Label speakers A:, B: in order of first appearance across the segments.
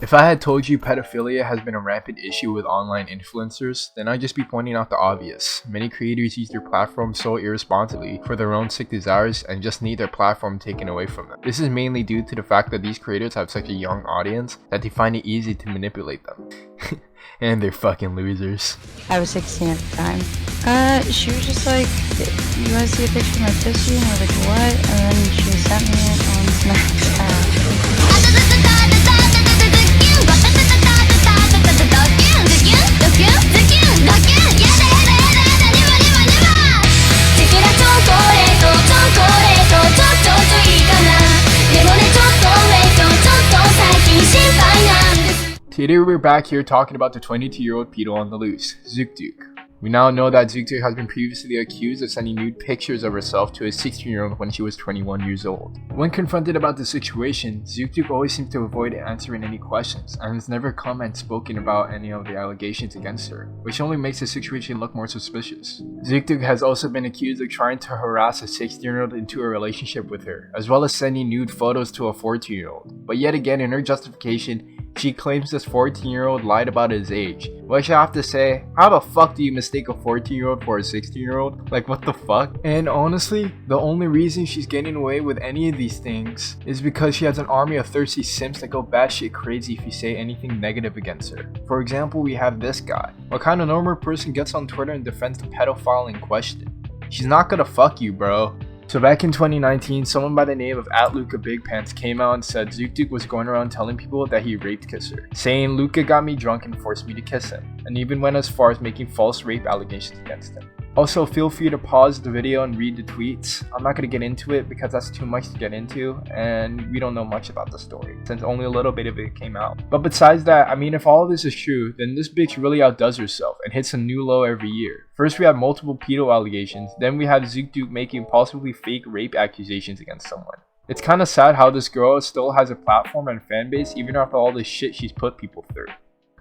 A: If I had told you pedophilia has been a rampant issue with online influencers, then I'd just be pointing out the obvious. Many creators use their platform so irresponsibly for their own sick desires and just need their platform taken away from them. This is mainly due to the fact that these creators have such a young audience that they find it easy to manipulate them. And they're fucking losers.
B: I was 16 at the time. She was just like, you wanna see a picture of my pussy? And I was like, what? And then she sent me it on Snapchat.
A: Today we're back here talking about the 22-year-old pedo on the loose, Zuktuk. We now know that Zuktuk has been previously accused of sending nude pictures of herself to a 16-year-old when she was 21 years old. When confronted about the situation, Zuktuk always seems to avoid answering any questions and has never come and spoken about any of the allegations against her, which only makes the situation look more suspicious. Zuktuk has also been accused of trying to harass a 16-year-old into a relationship with her, as well as sending nude photos to a 14-year-old. But yet again, in her justification, she claims this 14-year-old lied about his age, which I have to say, how the fuck do you mistake a 14-year-old for a 16-year-old? Like, what the fuck? And honestly, the only reason she's getting away with any of these things is because she has an army of thirsty simps that go batshit crazy if you say anything negative against her. For example, we have this guy. What kind of normal person gets on Twitter and defends the pedophile in question? She's not gonna fuck you, bro. So back in 2019, someone by the name of @LucaBigPants came out and said Zuktuk was going around telling people that he raped kissed her, saying Luca got me drunk and forced me to kiss him, and even went as far as making false rape allegations against him. Also, feel free to pause the video and read the tweets. I'm not going to get into it because that's too much to get into, and we don't know much about the story, since only a little bit of it came out. But besides that, I mean, if all of this is true, then this bitch really outdoes herself and hits a new low every year. First we have multiple pedo allegations, then we have Zuktuk making possibly fake rape accusations against someone. It's kinda sad how this girl still has a platform and fan base even after all the shit she's put people through.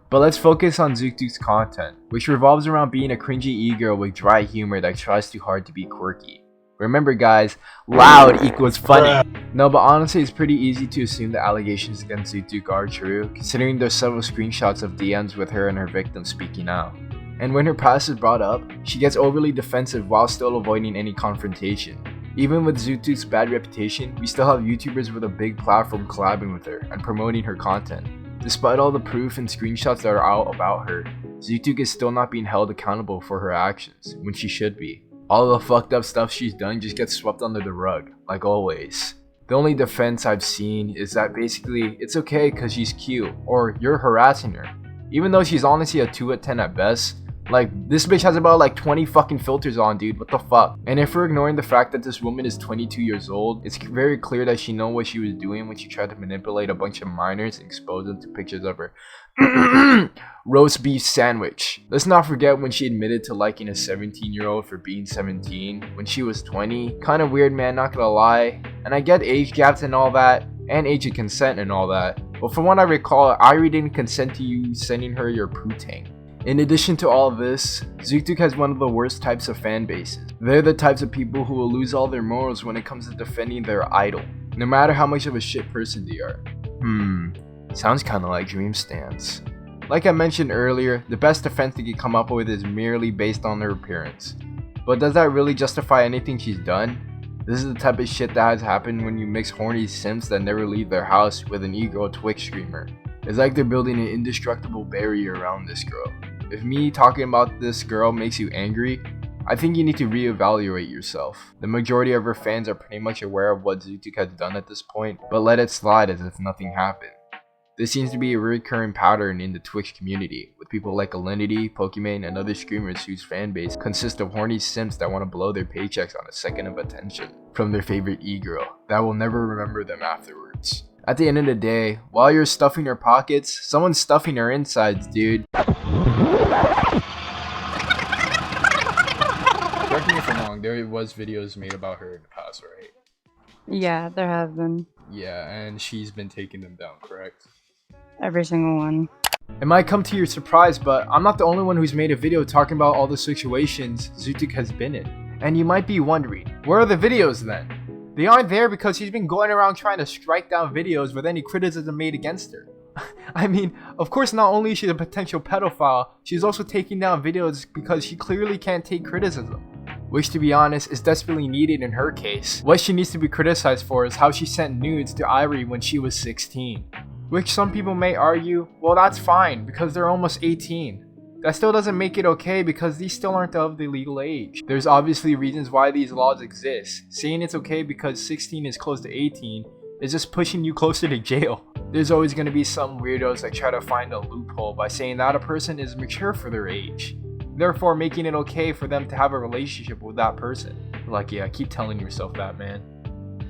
A: But let's focus on Zuktuk's content, which revolves around being a cringy e-girl with dry humor that tries too hard to be quirky. Remember guys, loud equals funny. No, but honestly it's pretty easy to assume the allegations against Zuktuk are true, considering there's several screenshots of DMs with her and her victim speaking out. And when her past is brought up, she gets overly defensive while still avoiding any confrontation. Even with Zuktuk's bad reputation, we still have YouTubers with a big platform collabing with her and promoting her content. Despite all the proof and screenshots that are out about her, Zuktuk is still not being held accountable for her actions, when she should be. All the fucked up stuff she's done just gets swept under the rug, like always. The only defense I've seen is that basically, it's okay cause she's cute, or you're harassing her. Even though she's honestly a 2 out of 10 at best, like, this bitch has about like 20 fucking filters on, dude, what the fuck? And if we're ignoring the fact that this woman is 22 years old, it's very clear that she knows what she was doing when she tried to manipulate a bunch of minors and expose them to pictures of her roast beef sandwich. Let's not forget when she admitted to liking a 17-year-old for being 17 when she was 20. Kinda weird, man, not gonna lie. And I get age gaps and all that, and age of consent and all that, but from what I recall, Irie didn't consent to you sending her your poo-tang. In addition to all of this, Zuktuk has one of the worst types of fan bases. They're the types of people who will lose all their morals when it comes to defending their idol, no matter how much of a shit person they are. Sounds kinda like Dreamstance. Like I mentioned earlier, the best defense they can come up with is merely based on her appearance. But does that really justify anything she's done? This is the type of shit that has happened when you mix horny simps that never leave their house with an e-girl Twitch streamer. It's like they're building an indestructible barrier around this girl. If me talking about this girl makes you angry, I think you need to reevaluate yourself. The majority of her fans are pretty much aware of what Zuktuk has done at this point, but let it slide as if nothing happened. This seems to be a recurring pattern in the Twitch community, with people like Alinity, Pokimane, and other streamers whose fanbase consists of horny simps that want to blow their paychecks on a second of attention from their favorite e-girl that will never remember them afterwards. At the end of the day, while you're stuffing her pockets, someone's stuffing her insides, dude. Correct me if I'm wrong, there was videos made about her in the past, right?
B: Yeah, there have been.
A: Yeah, and she's been taking them down, correct?
B: Every single one.
A: It might come to your surprise, but I'm not the only one who's made a video talking about all the situations Zuktuk has been in. And you might be wondering, where are the videos then? They aren't there because she's been going around trying to strike down videos with any criticism made against her. I mean, of course, not only is she a potential pedophile, she's also taking down videos because she clearly can't take criticism. Which, to be honest, is desperately needed in her case. What she needs to be criticized for is how she sent nudes to Irie when she was 16. Which some people may argue, well, that's fine because they're almost 18. That still doesn't make it okay because these still aren't of the legal age. There's obviously reasons why these laws exist. Saying it's okay because 16 is close to 18 is just pushing you closer to jail. There's always going to be some weirdos that try to find a loophole by saying that a person is mature for their age, therefore making it okay for them to have a relationship with that person. Like, yeah, keep telling yourself that, man.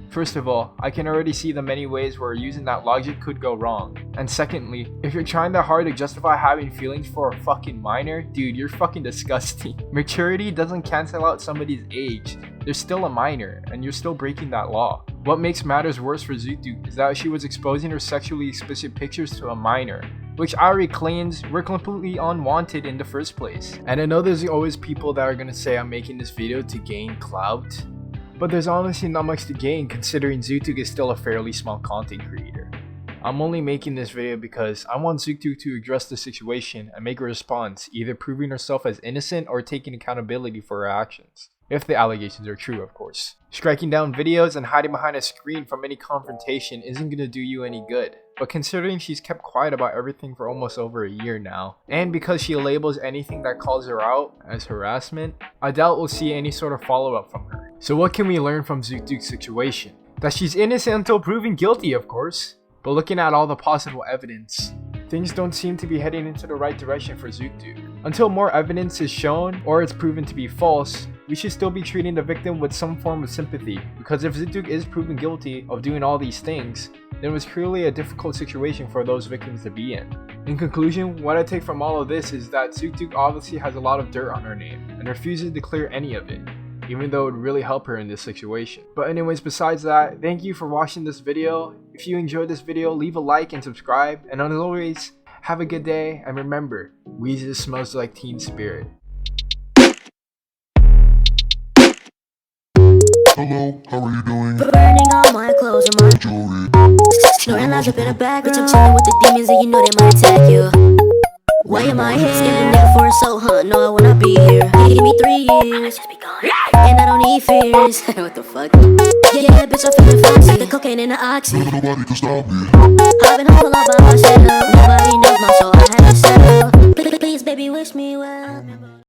A: First of all, I can already see the many ways where using that logic could go wrong. And secondly, if you're trying that hard to justify having feelings for a fucking minor, dude, you're fucking disgusting. Maturity doesn't cancel out somebody's age. They're still a minor, and you're still breaking that law. What makes matters worse for Zootduk is that she was exposing her sexually explicit pictures to a minor, which Irie claims were completely unwanted in the first place. And I know there's always people that are gonna say I'm making this video to gain clout, but there's honestly not much to gain considering Zootduk is still a fairly small content creator. I'm only making this video because I want Zootduk to address the situation and make a response, either proving herself as innocent or taking accountability for her actions. If the allegations are true, of course. Striking down videos and hiding behind a screen from any confrontation isn't gonna do you any good. But considering she's kept quiet about everything for almost over a year now, and because she labels anything that calls her out as harassment, I doubt we'll see any sort of follow-up from her. So what can we learn from Zootduk's situation? That she's innocent until proven guilty, of course. But looking at all the possible evidence, things don't seem to be heading into the right direction for Zootduk. Until more evidence is shown or it's proven to be false, we should still be treating the victim with some form of sympathy, because if Zootduk is proven guilty of doing all these things, then it was clearly a difficult situation for those victims to be in. In conclusion, what I take from all of this is that Zootduk obviously has a lot of dirt on her name and refuses to clear any of it, even though it would really help her in this situation. But anyways, besides that, thank you for watching this video. If you enjoyed this video, leave a like and subscribe, and as always, have a good day, and remember, Weezus smells like teen spirit.
C: Hello, how are you doing?
D: Burning all my clothes and my
C: Jewelry.
D: snoring lounge up in the background. Bitch, I'm chilling with the demons and you know they might attack you. Why am I here? Scared a nigga for a soul hunt. No, I wanna be here. Give me 3 years, just be gone. And I don't need fears. What the fuck? Yeah, bitch, I'm feeling fancy. The cocaine and the oxy.
C: Nobody can stop me.
D: I've been home all by myself. Nobody knows my soul. I had to settle. Please, baby, wish me well.